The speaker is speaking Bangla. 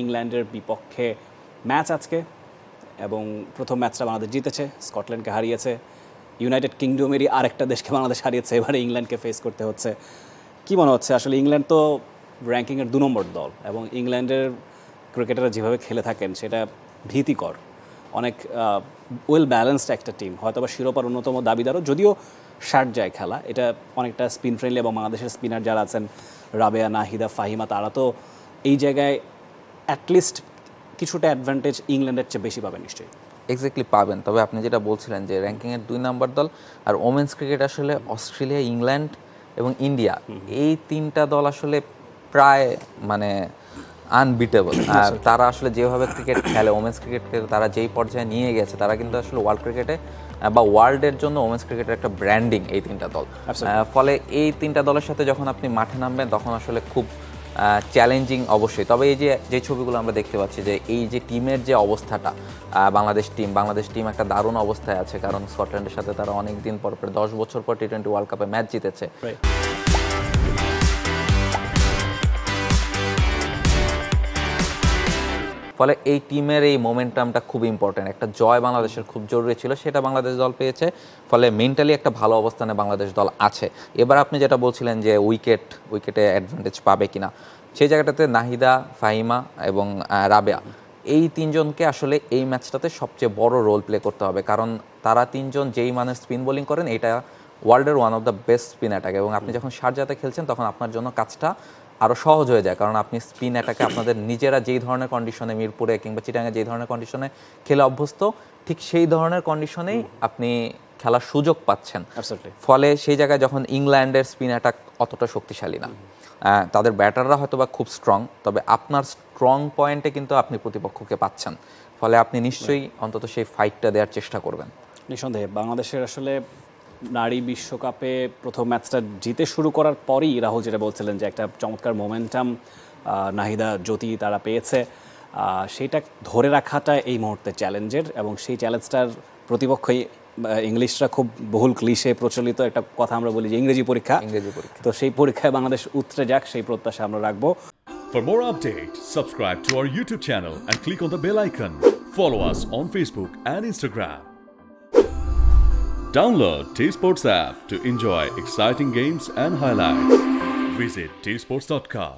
ইংল্যান্ডের বিপক্ষে ম্যাচ আজকে এবং প্রথম ম্যাচটা বাংলাদেশ জিতেছে, স্কটল্যান্ডকে হারিয়েছে, ইউনাইটেড কিংডমেরই আরেকটা দেশকে বাংলাদেশ হারিয়েছে, এবারে ইংল্যান্ডকে ফেস করতে হচ্ছে। কি মনে হচ্ছে আসলে ইংল্যান্ড তো র্যাঙ্কিংয়ের 2 নম্বর দল এবং ইংল্যান্ডের ক্রিকেটাররা যেভাবে খেলে থাকেন সেটা ভীতিকর। অনেক ওয়েল ব্যালেন্সড একটা টিম, হয়তো বা শিরোপার অন্যতম দাবিদারও, যদিও শারজায় খেলা, এটা অনেকটা স্পিন ফ্রেন্ডলি এবং বাংলাদেশের স্পিনার যারা আছেন রাবেয়া, নাহিদা, ফাহিমা, তারা তো এই জায়গায় অ্যাটলিস্ট কিছুটা অ্যাডভান্টেজ ইংল্যান্ডের চেয়ে বেশি পাবেন নিশ্চয়ই। এক্স্যাক্টলি পাবেন, তবে আপনি যেটা বলছিলেন যে র্যাঙ্কিংয়ের 2 নম্বর দল আর ওমেন্স ক্রিকেট আসলে অস্ট্রেলিয়া, ইংল্যান্ড এবং ইন্ডিয়া, এই 3টা দল আসলে প্রায় মানে আনবিটেবল। আর তারা আসলে যেভাবে ক্রিকেট খেলে, ওমেন্স ক্রিকেটকে তারা যেই পর্যায়ে নিয়ে গেছে, তারা কিন্তু আসলে ওয়ার্ল্ড ক্রিকেটে বা ওয়ার্ল্ডের জন্য ওমেন্স ক্রিকেটের একটা ব্র্যান্ডিং এই 3টা দল। ফলে এই 3টা দলের সাথে যখন আপনি মাঠে নামবেন তখন আসলে খুব চ্যালেঞ্জিং অবশ্যই। তবে এই যে ছবিগুলো আমরা দেখতে পাচ্ছি যে এই যে টিমের যে অবস্থাটা, বাংলাদেশ টিম একটা দারুণ অবস্থায় আছে, কারণ স্কটল্যান্ডের সাথে তারা অনেক দিন পর 10 বছর পর টি-20 ওয়ার্ল্ড কাপে ম্যাচ জিতেছে। ফলে এই টিমের এই মোমেন্টামটা খুব ইম্পর্টেন্ট, একটা জয় বাংলাদেশের খুব জরুরি ছিল, সেটা বাংলাদেশ দল পেয়েছে। ফলে মেন্টালি একটা ভালো অবস্থানে বাংলাদেশ দল আছে। এবার আপনি যেটা বলছিলেন যে উইকেটে অ্যাডভান্টেজ পাবে কিনা, সেই জায়গাটাতে নাহিদা, ফাহিমা এবং রাবেয়া, এই 3জনকে আসলে এই ম্যাচটাতে সবচেয়ে বড় রোল প্লে করতে হবে, কারণ তারা 3জন যেই মানের স্পিন বোলিং করেন, এটা ওয়ার্ল্ডের one of the best spin attack. এবং আপনি যখন শারজাতে খেলছেন তখন আপনার জন্য কাজটা আরও সহজ হয়ে যায়, কারণ আপনি স্পিন অ্যাটাকে আপনাদের নিজেরা যেই ধরনের কন্ডিশনে, মিরপুরে কিংবা চিটাগাঙে যেই ধরনের কন্ডিশনে খেলে অভ্যস্ত, ঠিক সেই ধরনের কন্ডিশনেই আপনি খেলার সুযোগ পাচ্ছেন। ফলে সেই জায়গায় যখন ইংল্যান্ডের স্পিন অ্যাটাক অতটা শক্তিশালী না, তাদের ব্যাটাররা হয়তো বা খুব স্ট্রং, তবে আপনার স্ট্রং পয়েন্টে কিন্তু আপনি প্রতিপক্ষকে পাচ্ছেন। ফলে আপনি নিশ্চয়ই অন্তত সেই ফাইটটা দেওয়ার চেষ্টা করবেন। নিঃসন্দেহে বাংলাদেশের আসলে নারী বিশ্বকাপে প্রথম ম্যাচটা জিতে শুরু করার পরই রাহুল যেটা বলছিলেন যে একটা চমৎকার মোমেন্টাম নাহিদা, জ্যোতি তারা পেয়েছে, সেটা ধরে রাখাটা এই মুহূর্তে চ্যালেঞ্জের। এবং সেই চ্যালেঞ্জটার প্রতিপক্ষই ইংলিশরা খুব বহুল ক্লিশে প্রচলিত একটা কথা আমরা বলি যে ইংরেজি পরীক্ষা। তো সেই পরীক্ষায় বাংলাদেশ উতরে যাক, সেই প্রত্যাশা আমরা রাখবো। For more updates, subscribe to our YouTube channel and click on the bell icon. Follow us on Facebook and Instagram. Download T-Sports app to enjoy exciting games and highlights. Visit tsports.com.